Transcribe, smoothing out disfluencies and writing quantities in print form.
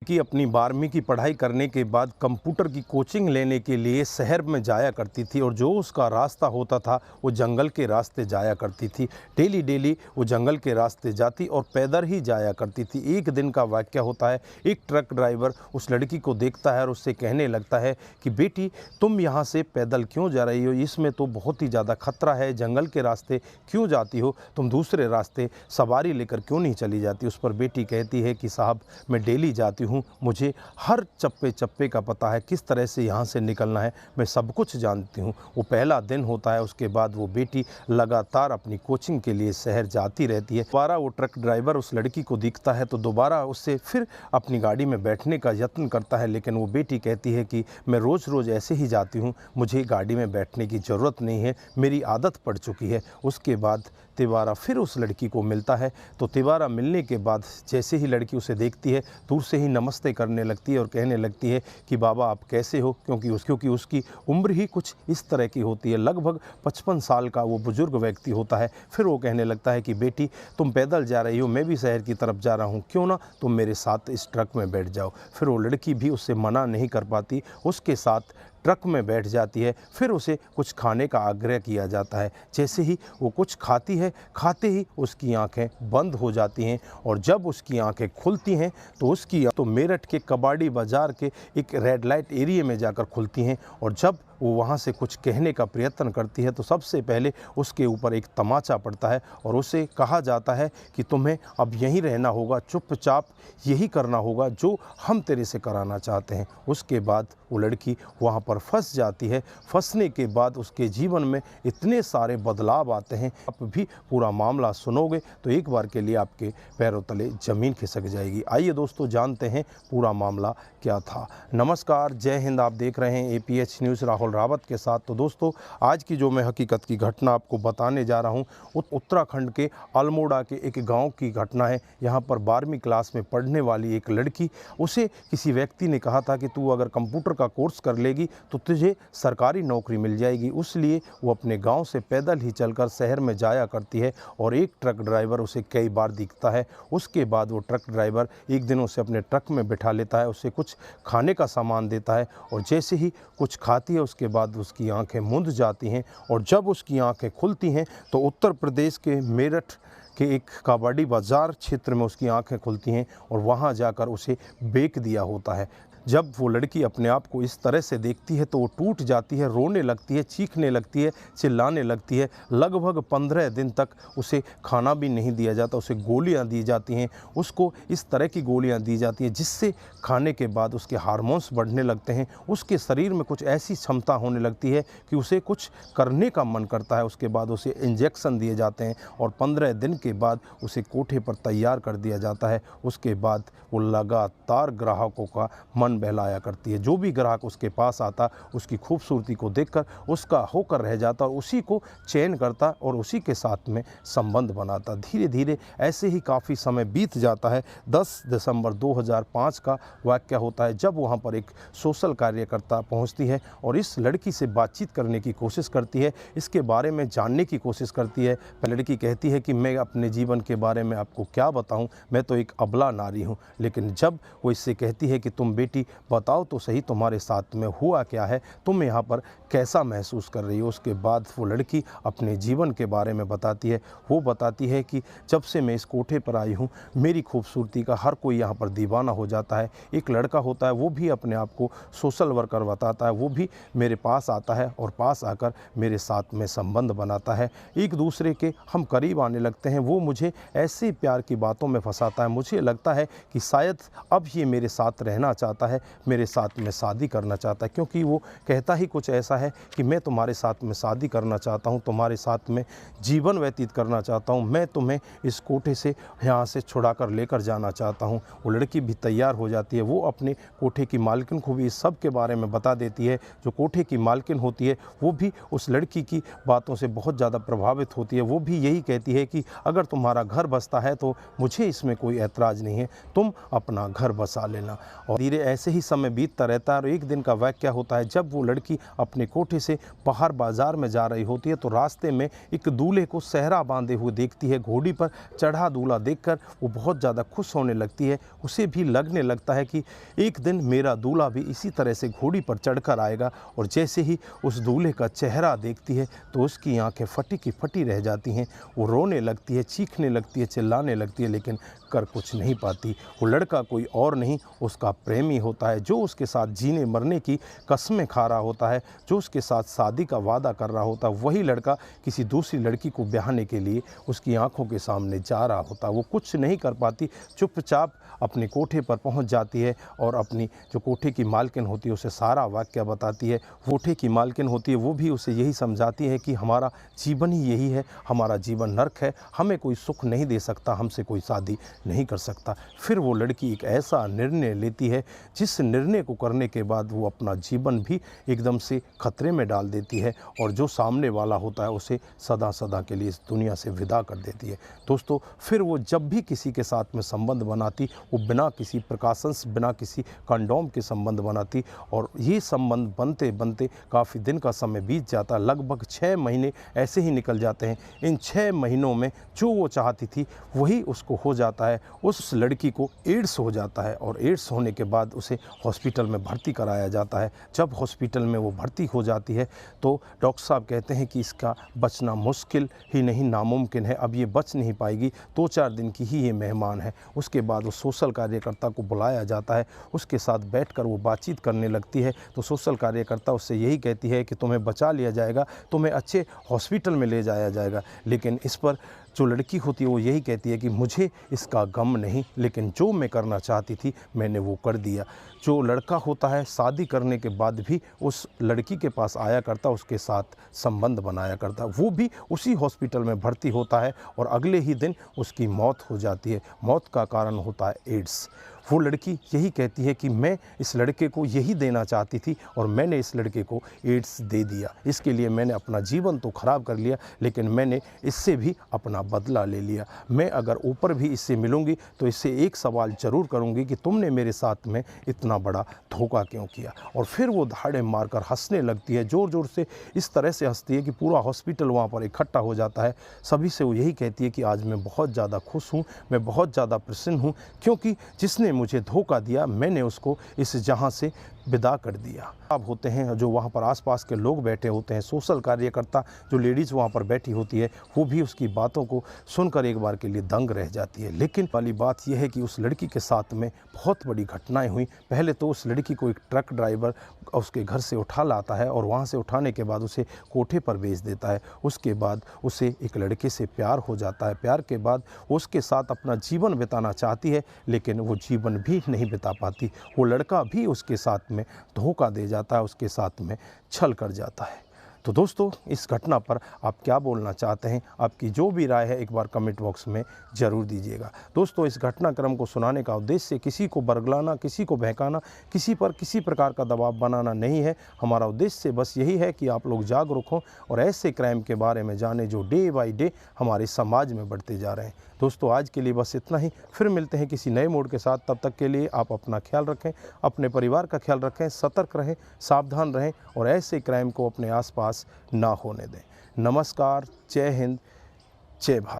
लड़की अपनी 12वीं की पढ़ाई करने के बाद कंप्यूटर की कोचिंग लेने के लिए शहर में जाया करती थी और जो उसका रास्ता होता था वो जंगल के रास्ते जाया करती थी। डेली वो जंगल के रास्ते जाती और पैदल ही जाया करती थी। एक दिन का वाक़या होता है, एक ट्रक ड्राइवर उस लड़की को देखता है और उससे कहने लगता है कि बेटी तुम यहाँ से पैदल क्यों जा रही हो, इसमें तो बहुत ही ज़्यादा खतरा है, जंगल के रास्ते क्यों जाती हो, तुम दूसरे रास्ते सवारी लेकर क्यों नहीं चली जाती। उस पर बेटी कहती है कि साहब मैं डेली जाती हूँ, मुझे हर चप्पे चप्पे का पता है, किस तरह से यहाँ से निकलना है, मैं सब कुछ जानती हूँ। वो पहला दिन होता है, उसके बाद वो बेटी लगातार अपनी कोचिंग के लिए शहर जाती रहती है। दोबारा वो ट्रक ड्राइवर उस लड़की को दिखता है तो दोबारा उससे फिर अपनी गाड़ी में बैठने का यत्न करता है, लेकिन वो बेटी कहती है कि मैं रोज़ रोज़ ऐसे ही जाती हूँ, मुझे गाड़ी में बैठने की ज़रूरत नहीं है, मेरी आदत पड़ चुकी है। उसके बाद तिवारा फिर उस लड़की को मिलता है तो तिवारा मिलने के बाद जैसे ही लड़की उसे देखती है दूर से ही नमस्ते करने लगती है और कहने लगती है कि बाबा आप कैसे हो, क्योंकि उसकी उम्र ही कुछ इस तरह की होती है, लगभग 55 साल का वो बुजुर्ग व्यक्ति होता है। फिर वो कहने लगता है कि बेटी तुम पैदल जा रही हो, मैं भी शहर की तरफ जा रहा हूँ, क्यों ना तुम मेरे साथ इस ट्रक में बैठ जाओ। फिर वो लड़की भी उससे मना नहीं कर पाती, उसके साथ ट्रक में बैठ जाती है। फिर उसे कुछ खाने का आग्रह किया जाता है। जैसे ही वो कुछ खाती है, खाते ही उसकी आंखें बंद हो जाती हैं और जब उसकी आंखें खुलती हैं तो मेरठ के कबाड़ी बाज़ार के एक रेड लाइट एरिया में जाकर खुलती हैं। और जब वो वहाँ से कुछ कहने का प्रयत्न करती है तो सबसे पहले उसके ऊपर एक तमाचा पड़ता है और उसे कहा जाता है कि तुम्हें अब यहीं रहना होगा, चुपचाप यही करना होगा जो हम तेरे से कराना चाहते हैं। उसके बाद वो लड़की वहाँ पर फंस जाती है। फंसने के बाद उसके जीवन में इतने सारे बदलाव आते हैं, आप भी पूरा मामला सुनोगे तो एक बार के लिए आपके पैरों तले ज़मीन खिसक जाएगी। आइए दोस्तों जानते हैं पूरा मामला क्या था। नमस्कार, जय हिंद। आप देख रहे हैं APH न्यूज़ राहुल रावत के साथ। तो दोस्तों आज की जो मैं हकीकत की घटना आपको बताने जा रहा हूँ उत्तराखंड के अल्मोड़ा के एक गांव की घटना है। यहाँ पर 12वीं क्लास में पढ़ने वाली एक लड़की, उसे किसी व्यक्ति ने कहा था कि तू अगर कंप्यूटर का कोर्स कर लेगी तो तुझे सरकारी नौकरी मिल जाएगी। इसलिए वो अपने गाँव से पैदल ही चलकर शहर में जाया करती है और एक ट्रक ड्राइवर उसे कई बार दिखता है। उसके बाद वो ट्रक ड्राइवर एक दिन उसे अपने ट्रक में बिठा लेता है, उसे कुछ खाने का सामान देता है और जैसे ही कुछ खाती है उसके बाद उसकी आंखें मूंद जाती हैं और जब उसकी आंखें खुलती हैं तो उत्तर प्रदेश के मेरठ के एक कबाड़ी बाज़ार क्षेत्र में उसकी आंखें खुलती हैं और वहां जाकर उसे बेच दिया होता है। जब वो लड़की अपने आप को इस तरह से देखती है तो वो टूट जाती है, रोने लगती है, चीखने लगती है, चिल्लाने लगती है। लगभग 15 दिन तक उसे खाना भी नहीं दिया जाता, उसे गोलियां दी जाती हैं। उसको इस तरह की गोलियां दी जाती हैं जिससे खाने के बाद उसके हार्मोन्स बढ़ने लगते हैं, उसके शरीर में कुछ ऐसी क्षमता होने लगती है कि उसे कुछ करने का मन करता है। उसके बाद उसे इंजेक्शन दिए जाते हैं और 15 दिन के बाद उसे कोठे पर तैयार कर दिया जाता है। उसके बाद वो लगातार ग्राहकों का मन बहलाया करती है। जो भी ग्राहक उसके पास आता उसकी खूबसूरती को देखकर उसका होकर रह जाता और उसी को चयन करता और उसी के साथ में संबंध बनाता। धीरे धीरे ऐसे ही काफ़ी समय बीत जाता है। 10 दिसंबर 2005 का वाक़या होता है जब वहाँ पर एक सोशल कार्यकर्ता पहुँचती है और इस लड़की से बातचीत करने की कोशिश करती है, इसके बारे में जानने की कोशिश करती है। लड़की कहती है कि मैं अपने जीवन के बारे में आपको क्या बताऊँ, मैं तो एक अबला नारी हूँ। लेकिन जब वो इससे कहती है कि तुम बेटी बताओ तो सही तुम्हारे साथ में हुआ क्या है, तुम यहाँ पर कैसा महसूस कर रही हो। उसके बाद वो लड़की अपने जीवन के बारे में बताती है। वो बताती है कि जब से मैं इस कोठे पर आई हूँ मेरी खूबसूरती का हर कोई यहाँ पर दीवाना हो जाता है। एक लड़का होता है वो भी अपने आप को सोशल वर्कर बताता है, वो भी मेरे पास आता है और पास आकर मेरे साथ में संबंध बनाता है। एक दूसरे के हम करीब आने लगते हैं। वो मुझे ऐसे प्यार की बातों में फंसाता है, मुझे लगता है कि शायद अब ये मेरे साथ रहना चाहता है, मेरे साथ में शादी करना चाहता है, क्योंकि वो कहता ही कुछ ऐसा है कि मैं तुम्हारे साथ में शादी करना चाहता हूँ, तुम्हारे साथ में जीवन व्यतीत करना चाहता हूँ, मैं तुम्हें इस कोठे से यहाँ से छुड़ा कर लेकर जाना चाहता हूँ। वो लड़की भी तैयार हो जाती है। वो अपने कोठे की मालकिन को भी इस सब के बारे में बता देती है। जो कोठे की मालकिन होती है वो भी उस लड़की की बातों से बहुत ज़्यादा प्रभावित होती है। वो भी यही कहती है कि अगर तुम्हारा घर बसता है तो मुझे इसमें कोई ऐतराज़ नहीं है, तुम अपना घर बसा लेना। और धीरे ऐसे ही समय बीतता रहता है और एक दिन का वाक़या होता है जब वो लड़की अपने कोठे से बाहर बाज़ार में जा रही होती है तो रास्ते में एक दूल्हे को सेहरा बांधे हुए देखती है। घोड़ी पर चढ़ा दूल्हा देखकर वो बहुत ज़्यादा खुश होने लगती है। उसे भी लगने लगता है कि एक दिन मेरा दूल्हा भी इसी तरह से घोड़ी पर चढ़कर आएगा। और जैसे ही उस दूल्हे का चेहरा देखती है तो उसकी आंखें फटी की फटी रह जाती हैं। वो रोने लगती है, चीखने लगती है, चिल्लाने लगती है, लेकिन कर कुछ नहीं पाती। वो लड़का कोई और नहीं उसका प्रेमी होता है, जो उसके साथ जीने मरने की कस्में खा रहा होता है, जो उसके साथ शादी का वादा कर रहा होता है। वही लड़का किसी दूसरी लड़की को ब्याहने के लिए उसकी आंखों के सामने जा रहा होता। वो कुछ नहीं कर पाती, चुपचाप अपने कोठे पर पहुंच जाती है और अपनी जो कोठे की मालकिन होती है उसे सारा वाक़या बताती है। कोठे की मालकिन होती है वो भी उसे यही समझाती है कि हमारा जीवन ही यही है, हमारा जीवन नर्क है, हमें कोई सुख नहीं दे सकता, हमसे कोई शादी नहीं कर सकता। फिर वो लड़की एक ऐसा निर्णय लेती है जिस निर्णय को करने के बाद वो अपना जीवन भी एकदम से खतरे में डाल देती है और जो सामने वाला होता है उसे सदा सदा के लिए इस दुनिया से विदा कर देती है। दोस्तों, फिर वो जब भी किसी के साथ में संबंध बनाती वो बिना किसी प्रिकॉशंस, बिना किसी कंडोम के संबंध बनाती और ये संबंध बनते बनते काफ़ी दिन का समय बीत जाता। लगभग 6 महीने ऐसे ही निकल जाते हैं। इन 6 महीनों में जो वो चाहती थी वही उसको हो जाता है। उस लड़की को एड्स हो जाता है और एड्स होने के बाद उसे हॉस्पिटल में भर्ती कराया जाता है। जब हॉस्पिटल में वो भर्ती हो जाती है तो डॉक्टर साहब कहते हैं कि इसका बचना मुश्किल ही नहीं नामुमकिन है, अब ये बच नहीं पाएगी, 2-4 दिन की ही ये मेहमान है। उसके बाद वो सोशल कार्यकर्ता को बुलाया जाता है, उसके साथ बैठकर वो बातचीत करने लगती है। तो सोशल कार्यकर्ता उससे यही कहती है कि तुम्हें बचा लिया जाएगा, तुम्हें अच्छे हॉस्पिटल में ले जाया जाएगा। लेकिन इस पर जो लड़की होती है वो यही कहती है कि मुझे इसका गम नहीं, लेकिन जो मैं करना चाहती थी मैंने वो कर दिया। जो लड़का होता है शादी करने के बाद भी उस लड़की के पास आया करता, उसके साथ संबंध बनाया करता, वो भी उसी हॉस्पिटल में भर्ती होता है और अगले ही दिन उसकी मौत हो जाती है। मौत का कारण होता है एड्स। वो लड़की यही कहती है कि मैं इस लड़के को यही देना चाहती थी और मैंने इस लड़के को एड्स दे दिया। इसके लिए मैंने अपना जीवन तो ख़राब कर लिया, लेकिन मैंने इससे भी अपना बदला ले लिया। मैं अगर ऊपर भी इससे मिलूँगी तो इससे एक सवाल ज़रूर करूँगी कि तुमने मेरे साथ में इतना बड़ा धोखा क्यों किया। और फिर वो दहाड़े मारकर हंसने लगती है, ज़ोर ज़ोर से इस तरह से हंसती है कि पूरा हॉस्पिटल वहाँ पर इकट्ठा हो जाता है। सभी से वो यही कहती है कि आज मैं बहुत ज़्यादा खुश हूँ, मैं बहुत ज़्यादा प्रसन्न हूँ, क्योंकि जिसने मुझे धोखा दिया मैंने उसको इस जहां से विदा कर दिया। अब होते हैं जो वहाँ पर आसपास के लोग बैठे होते हैं, सोशल कार्यकर्ता जो लेडीज़ वहाँ पर बैठी होती है वो भी उसकी बातों को सुनकर एक बार के लिए दंग रह जाती है। लेकिन वाली बात यह है कि उस लड़की के साथ में बहुत बड़ी घटनाएं हुई। पहले तो उस लड़की को एक ट्रक ड्राइवर उसके घर से उठा लाता है और वहाँ से उठाने के बाद उसे कोठे पर भेज देता है। उसके बाद उसे एक लड़के से प्यार हो जाता है। प्यार के बाद उसके साथ अपना जीवन बिताना चाहती है, लेकिन वो जीवन भी नहीं बिता पाती। वो लड़का भी उसके साथ में धोखा दे जाता है, उसके साथ में छल कर जाता है। तो दोस्तों, इस घटना पर आप क्या बोलना चाहते हैं? आपकी जो भी राय है एक बार कमेंट बॉक्स में ज़रूर दीजिएगा। दोस्तों, इस घटनाक्रम को सुनाने का उद्देश्य किसी को बरगलाना, किसी को बहकाना, किसी पर किसी प्रकार का दबाव बनाना नहीं है। हमारा उद्देश्य बस यही है कि आप लोग जागरूक हों और ऐसे क्राइम के बारे में जानें जो डे बाय डे हमारे समाज में बढ़ते जा रहे हैं। दोस्तों, आज के लिए बस इतना ही। फिर मिलते हैं किसी नए मोड के साथ। तब तक के लिए आप अपना ख्याल रखें, अपने परिवार का ख्याल रखें, सतर्क रहें, सावधान रहें और ऐसे क्राइम को अपने आसपास ना होने दें। नमस्कार, जय हिंद, जय भारत।